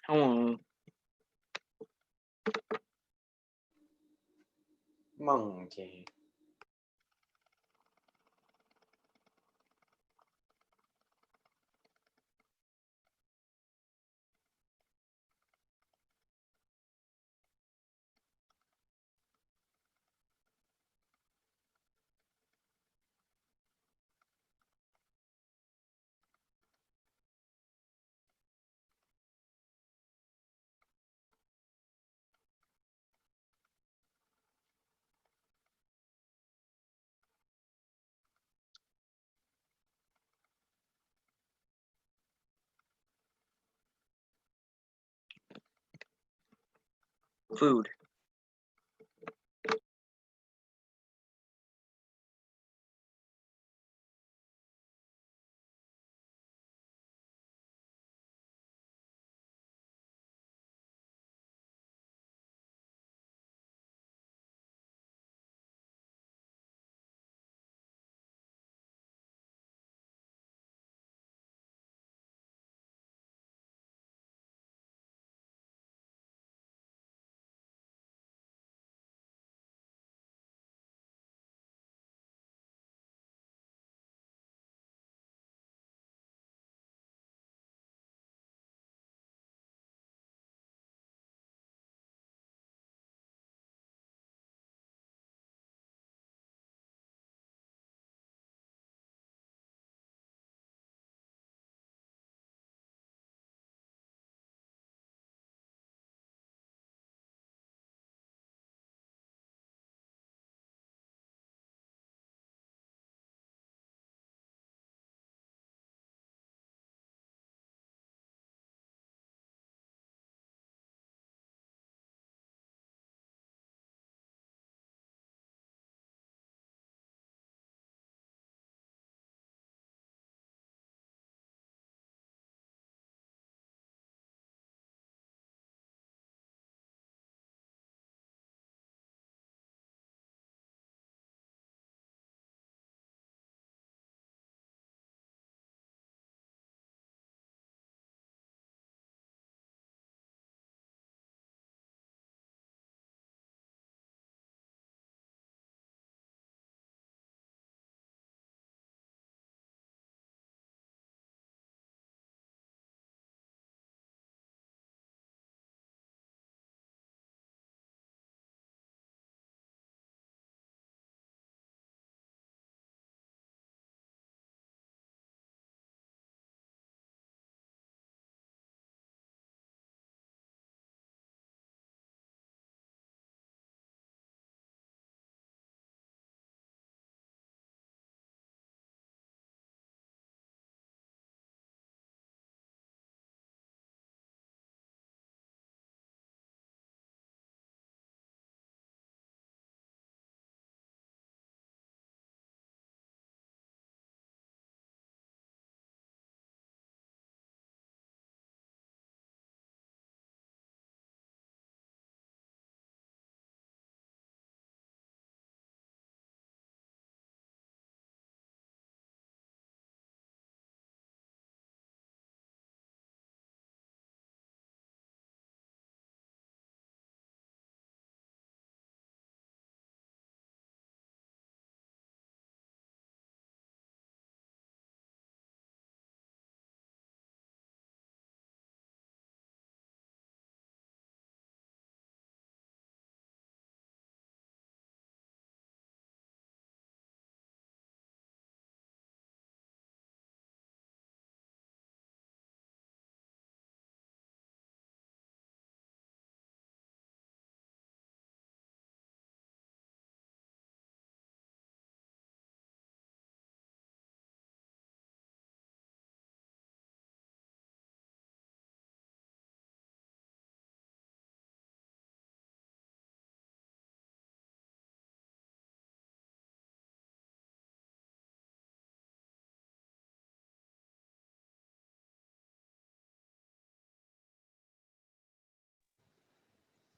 Hello. Monkey. Food.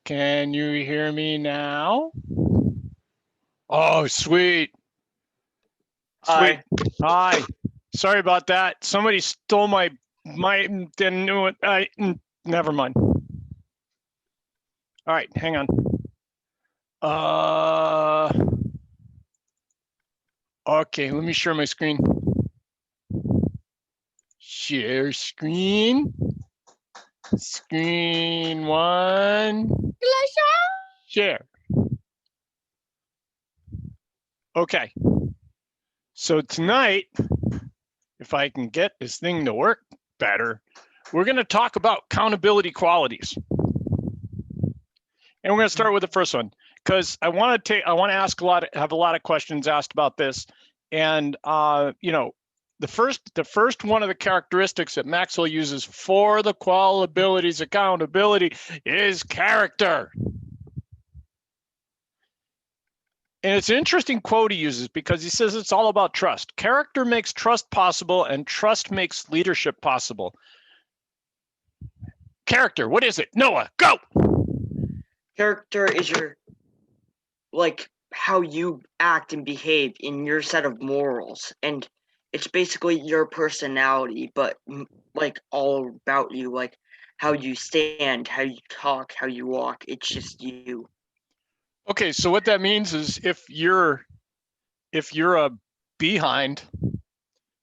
Can you hear me now? Oh, sweet. Hi. Hi. Sorry about that. Somebody stole my didn't know it. never mind. All right, hang on. Okay, let me share my screen. Share screen. Screen one. Share. Okay. So tonight, if I can get this thing to work better, we're going to talk about accountability qualities. And we're going to start with the first one because I want to have a lot of questions asked about this. And you know, the first one of the characteristics that Maxwell uses for the qualities accountability is character. And it's an interesting quote he uses because he says it's all about trust. Character makes trust possible and trust makes leadership possible. Character, what is it? Noah, go! Character is your, like, how you act and behave in your set of morals. And it's basically your personality, but like all about you, like how you stand, how you talk, how you walk. It's just you. Okay, so what that means is if you're a behind,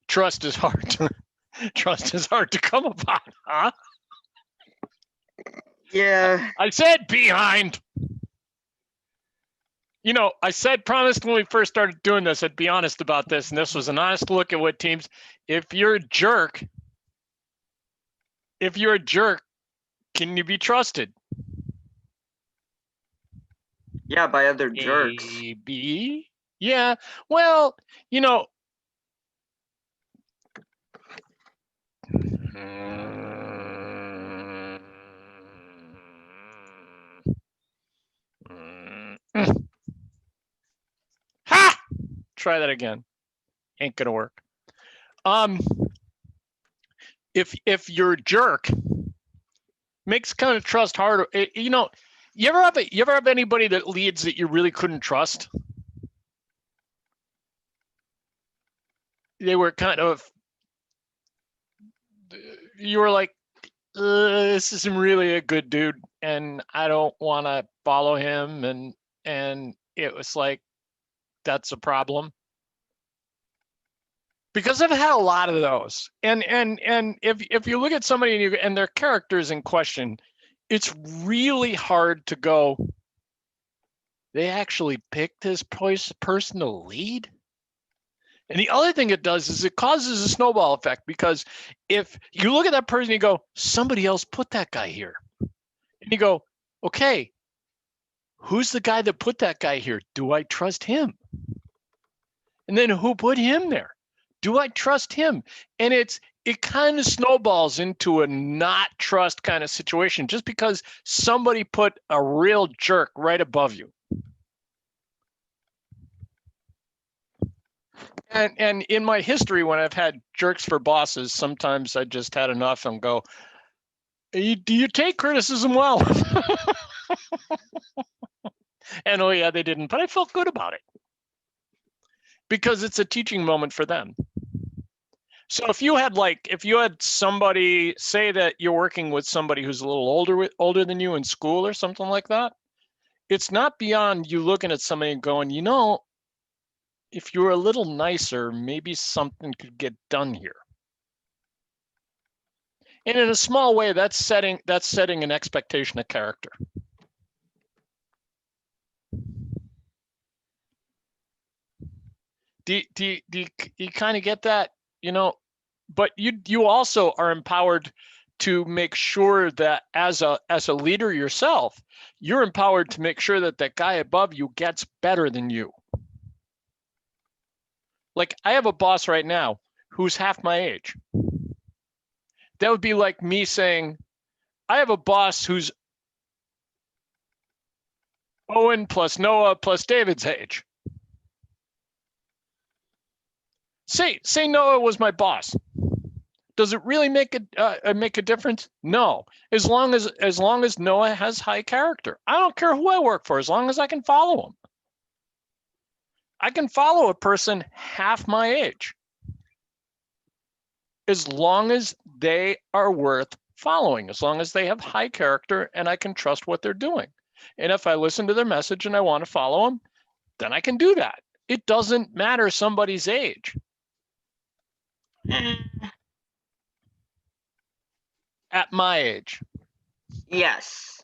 trust is hard to come upon, huh? Yeah. I said behind. You know, I said promised when we first started doing this, I'd be honest about this, and this was an honest look at what teams. If you're a jerk, can you be trusted? Yeah, by other jerks. Maybe. Yeah. Well, you know. Ha! Try that again. Ain't gonna work. If you're a jerk, makes kind of trust harder. You know, you ever have anybody that leads that you really couldn't trust? They were kind of, you were like, this isn't really a good dude, and I don't want to follow him, and it was like, that's a problem. Because I've had a lot of those, and if you look at somebody and their characters in question, it's really hard to go, they actually picked this person to lead. And the other thing it does is it causes a snowball effect, because if you look at that person, you go, somebody else put that guy here. And you go, okay, who's the guy that put that guy here? Do I trust him? And then who put him there? Do I trust him? And it kind of snowballs into a not trust kind of situation just because somebody put a real jerk right above you. And in my history, when I've had jerks for bosses, sometimes I just had enough and go, do you take criticism well? And oh yeah, they didn't, but I felt good about it because it's a teaching moment for them. So if you had somebody, say that you're working with somebody who's a little older than you in school or something like that, it's not beyond you looking at somebody and going, you know, if you were a little nicer, maybe something could get done here. And in a small way, that's setting an expectation of character. Do you kind of get that? You know, but you also are empowered to make sure that as a leader yourself, you're empowered to make sure that that guy above you gets better than you. Like, I have a boss right now who's half my age. That would be like me saying, I have a boss who's Owen plus Noah plus David's age. Say Noah was my boss. Does it really make a difference? No. As long as Noah has high character, I don't care who I work for, as long as I can follow him. I can follow a person half my age, as long as they are worth following, as long as they have high character and I can trust what they're doing. And if I listen to their message and I want to follow them, then I can do that. It doesn't matter somebody's age. At my age. Yes.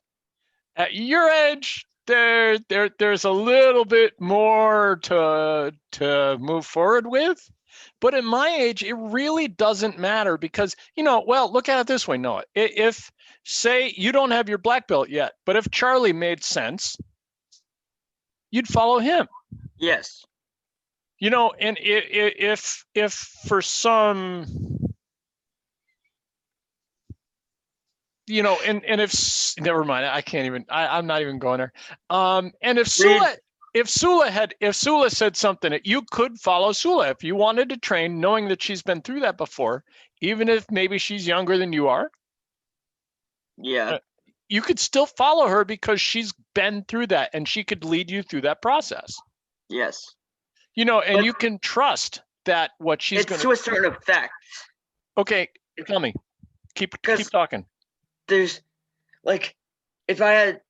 At your age, there's a little bit more to move forward with. But at my age, it really doesn't matter because, well, look at it this way, Noah. If, say, you don't have your black belt yet, but if Charlie made sense, you'd follow him. Yes. And if for some, and if, never mind, I can't even, I'm not even going there. And if Sula said something that you could follow Sula if you wanted to train, knowing that she's been through that before, even if maybe she's younger than you are. Yeah. You could still follow her because she's been through that and she could lead you through that process. Yes. And But you can trust that what she's going to a certain effect. Okay, tell me. Keep talking. There's like, if I had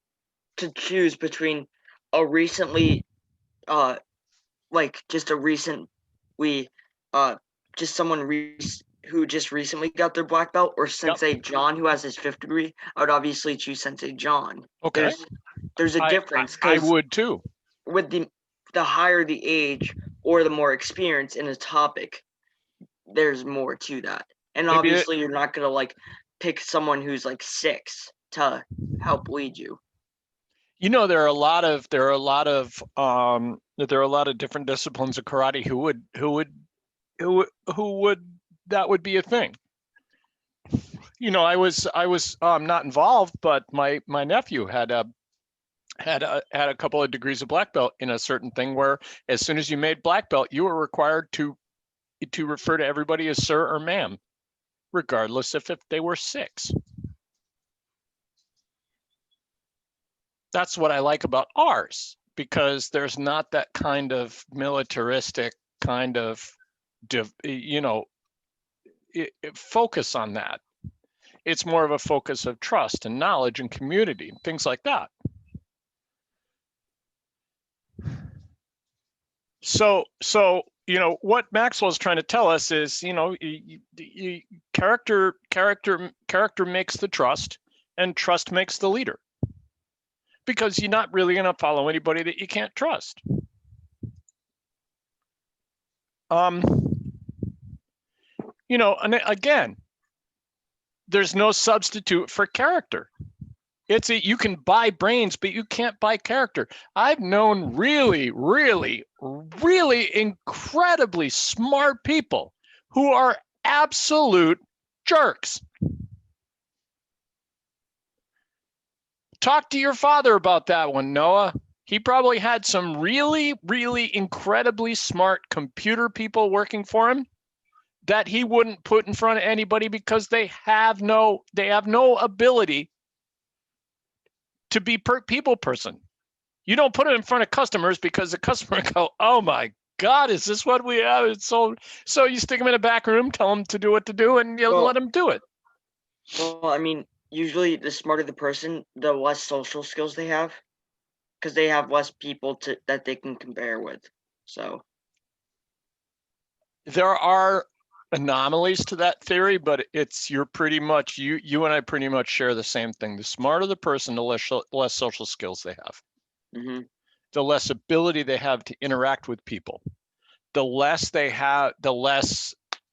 to choose between a recently, just someone who just recently got their black belt, or Sensei John who has his 5th degree, I would obviously choose Sensei John. Okay. There's a difference. I would too. With the higher the age or the more experience in a topic, there's more to that. And maybe obviously you're not gonna like pick someone who's like 6 to help lead you. There are a lot of different disciplines of karate who would that would be a thing. I was not involved, but my nephew had a couple of degrees of black belt in a certain thing where as soon as you made black belt, you were required to refer to everybody as sir or ma'am, regardless if they were 6. That's what I like about ours, because there's not that kind of militaristic kind of, focus on that. It's more of a focus of trust and knowledge and community and things like that. So what Maxwell's trying to tell us is, character makes the trust, and trust makes the leader. Because you're not really going to follow anybody that you can't trust. And again, there's no substitute for character. You can buy brains, but you can't buy character. I've known really, really, really incredibly smart people who are absolute jerks. Talk to your father about that one, Noah. He probably had some really, really incredibly smart computer people working for him that he wouldn't put in front of anybody because they have no ability to be people person. You don't put it in front of customers because the customer go, "Oh my God, is this what we have?" It's so you stick them in a back room, tell them to do what to do, and let them do it. Well, I mean, usually the smarter the person, the less social skills they have, because they have less people that they can compare with. So there are anomalies to that theory, but you're pretty much, you and I pretty much share the same thing. The smarter the person, the less social skills they have. Mm-hmm. The less ability they have to interact with people. The less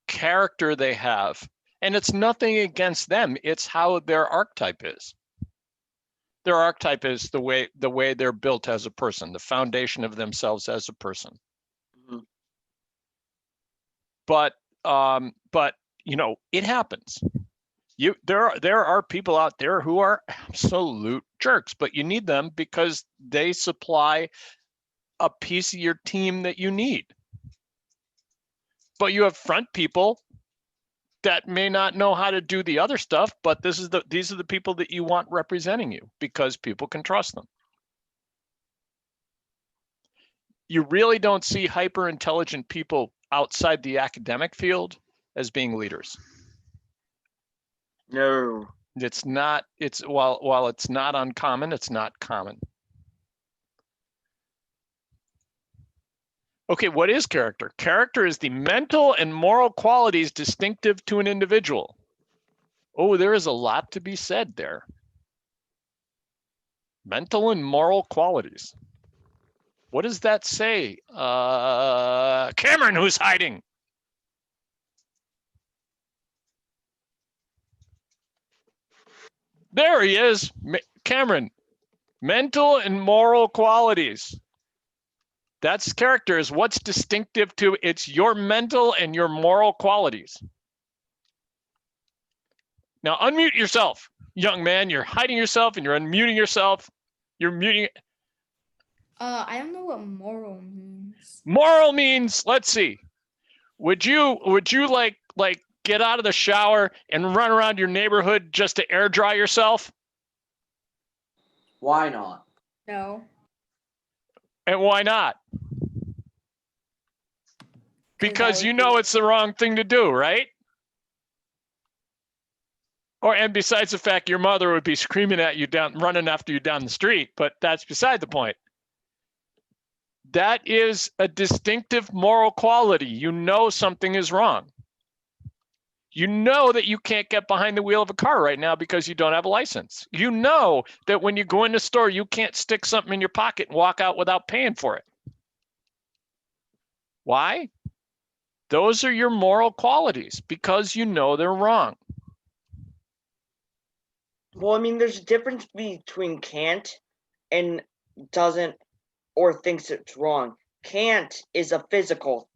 character they have. And it's nothing against them. It's how their archetype is. Their archetype is the way they're built as a person, the foundation of themselves as a person. Mm-hmm. But it happens. There are people out there who are absolute jerks, but you need them because they supply a piece of your team that you need. But you have front people that may not know how to do the other stuff, but these are the people that you want representing you because people can trust them. You really don't see hyper intelligent people outside the academic field as being leaders. No. It's not, it's while it's not uncommon, it's not common. Okay, what is character? Character is the mental and moral qualities distinctive to an individual. Oh, there is a lot to be said there. Mental and moral qualities. What does that say? Cameron, who's hiding? There he is, Cameron. Mental and moral qualities. That's character is what's distinctive to, it's your mental and your moral qualities. Now unmute yourself, young man. You're hiding yourself and you're unmuting yourself. You're muting. I don't know what moral means. Moral means, let's see. Would you like get out of the shower and run around your neighborhood just to air dry yourself? Why not? No. And why not? Because you know it's the wrong thing to do, right? And besides the fact your mother would be screaming at you running after you down the street, but that's beside the point. That is a distinctive moral quality. You know something is wrong. You know that you can't get behind the wheel of a car right now because you don't have a license. You know that when you go in the store, you can't stick something in your pocket and walk out without paying for it. Why? Those are your moral qualities because you know they're wrong. Well, I mean, there's a difference between can't and doesn't or thinks it's wrong. Can't is a physical,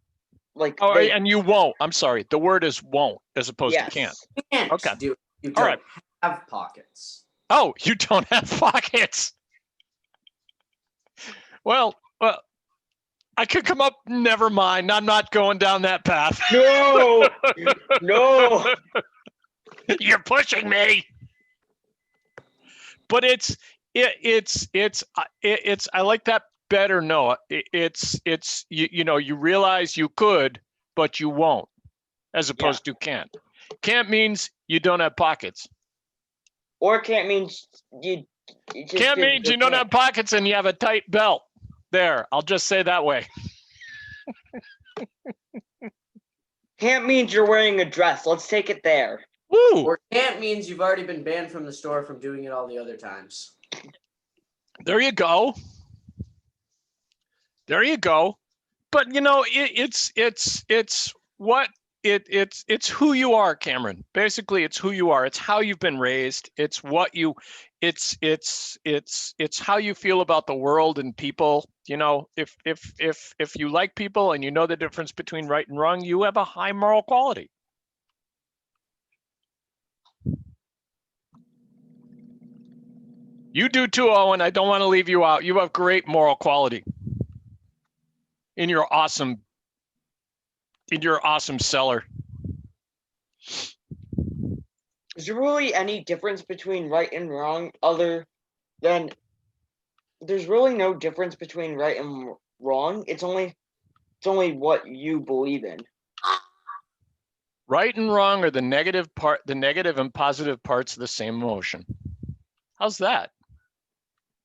like. Oh, and you won't. I'm sorry. The word is won't as opposed to can't. Can't Okay. do. You All don't right. have pockets. Oh, you don't have pockets. Well, I could come up. Never mind. I'm not going down that path. No, no. You're pushing me. But it's I like that better. No, it's you realize you could, but you won't, as opposed to can't. Can't means you don't have pockets. Or can't means you just Can't means you don't have pockets and you have a tight belt. There, I'll just say that way. Can't means you're wearing a dress. Let's take it there. Woo! Or can't means you've already been banned from the store from doing it all the other times. There you go. There you go. But it's what it's who you are, Cameron. Basically, it's who you are. It's how you've been raised. It's what you it's how you feel about the world and people. If you like people and you know the difference between right and wrong, you have a high moral quality. You do too, Owen. I don't want to leave you out. You have great moral quality in your awesome cellar. Is there really any difference between right and wrong other than there's really no difference between right and wrong? It's only what you believe in. Right and wrong are the negative and positive parts of the same emotion. How's that?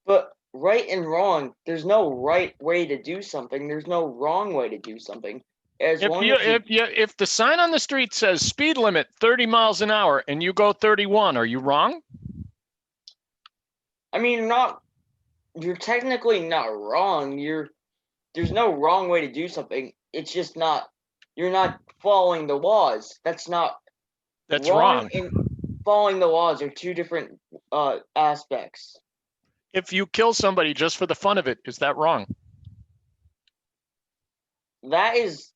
But right and wrong, there's no right way to do something. There's no wrong way to do something. If the sign on the street says speed limit 30 miles an hour and you go 31, are you wrong? I mean, you're technically not wrong. There's no wrong way to do something. It's just you're not following the laws. That's wrong. And following the laws are two different aspects. If you kill somebody just for the fun of it, is that wrong? That's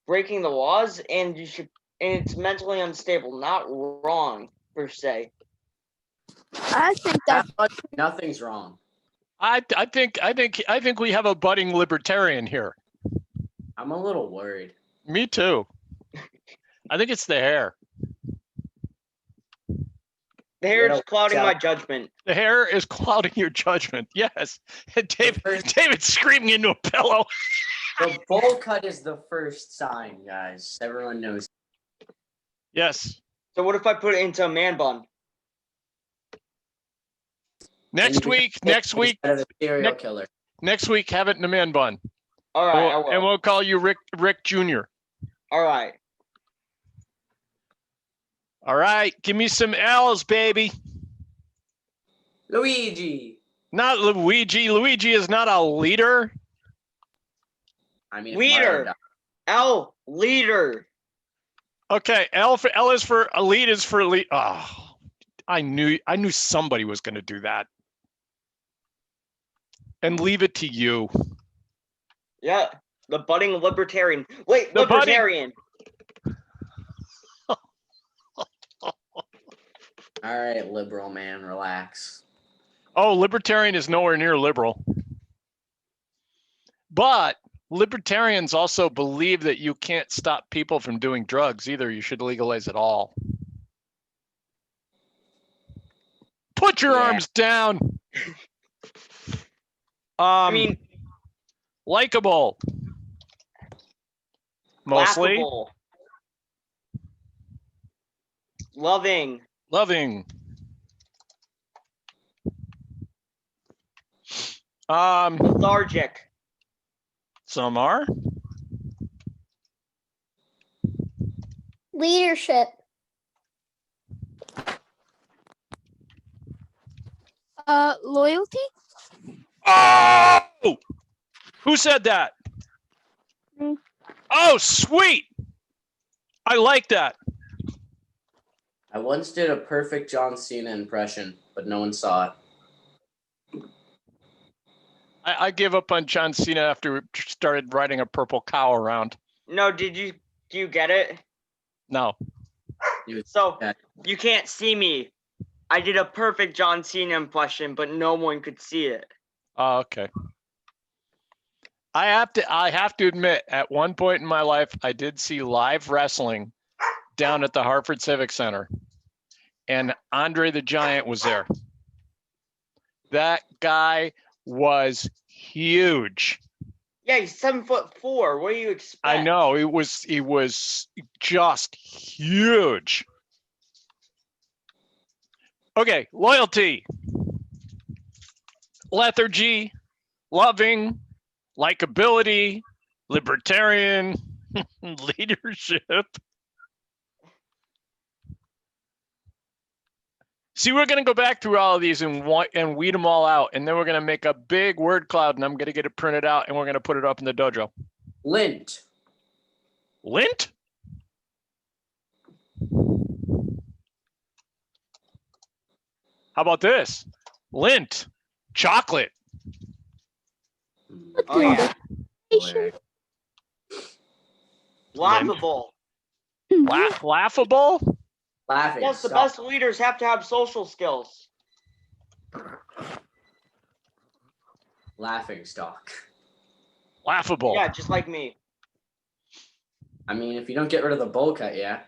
breaking the laws, and it's mentally unstable, not wrong per se. I think that Nothing's wrong. I think we have a budding libertarian here. I'm a little worried. Me too. I think it's the hair. The hair is clouding my judgment. The hair is clouding your judgment. Yes. David's screaming into a pillow. The bowl cut is the first sign, guys. Everyone knows. Yes. So what if I put it into a man bun? Next week, Instead of a serial killer. next week, have it in a man bun. All right, I will. And we'll call you Rick Jr. All right. All right, give me some L's, baby. Luigi. Not Luigi. Luigi is not a leader. I mean, if Mario Leader. died- L, leader. Okay, L is for lead is for lead. Oh, I knew somebody was going to do that. And leave it to you. Yeah, the budding libertarian. Wait, The budding- libertarian. All right, liberal man, relax. Oh, libertarian is nowhere near liberal. But libertarians also believe that you can't stop people from doing drugs either. You should legalize it all. Put your Yeah. arms down. I mean, likable. Mostly. laughable. Loving. Loving. Lethargic. Some are. Leadership. Loyalty. Oh! Who said that? Me. Oh, sweet. I like that. I once did a perfect John Cena impression, but no one saw it. I gave up on John Cena after we started riding a purple cow around. No, do you get it? No. So Yeah. you can't see me. I did a perfect John Cena impression, but no one could see it. Oh, okay. I have to admit, at one point in my life, I did see live wrestling down at the Hartford Civic Center, and Andre the Giant was there. That guy was huge. Yeah, he's 7'4". What do you expect? I know he was just huge. Okay, loyalty, lethargy, loving, likability, libertarian, leadership. See, we're going to go back through all of these and weed them all out, and then we're going to make a big word cloud, and I'm going to get it printed out, and we're going to put it up in the dojo. Lint. Lint? How about this? Lint, chocolate. Oh yeah, Boy. laughable. Laughable? Laughing. Yes, the Stop. best leaders have to have social skills. Laughing stock. Laughable. Yeah, just like me. I mean, if you don't get rid of the bowl cut, yeah.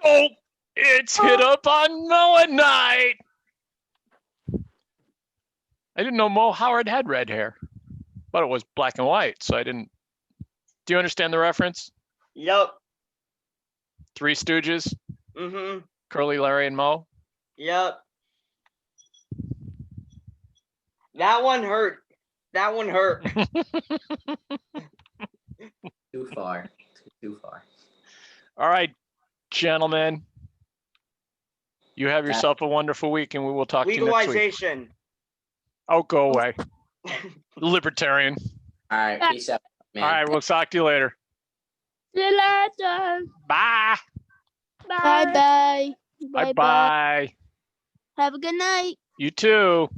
Oh, it's hit up on Mo at night. I didn't know Mo Howard had red hair, but it was black and white, so I didn't. Do you understand the reference? Yep. Three Stooges, Mm-hmm. Curly, Larry, and Mo. Yep. That one hurt. That one hurt. Too far. Too far. All right, gentlemen. You have yourself a wonderful week, and we will talk to you next week. Legalization. Oh, go away. Libertarian. All right. Peace out, man. All right, we'll talk to you later. See you later. Bye. Bye bye. Bye bye. Have a good night. You too.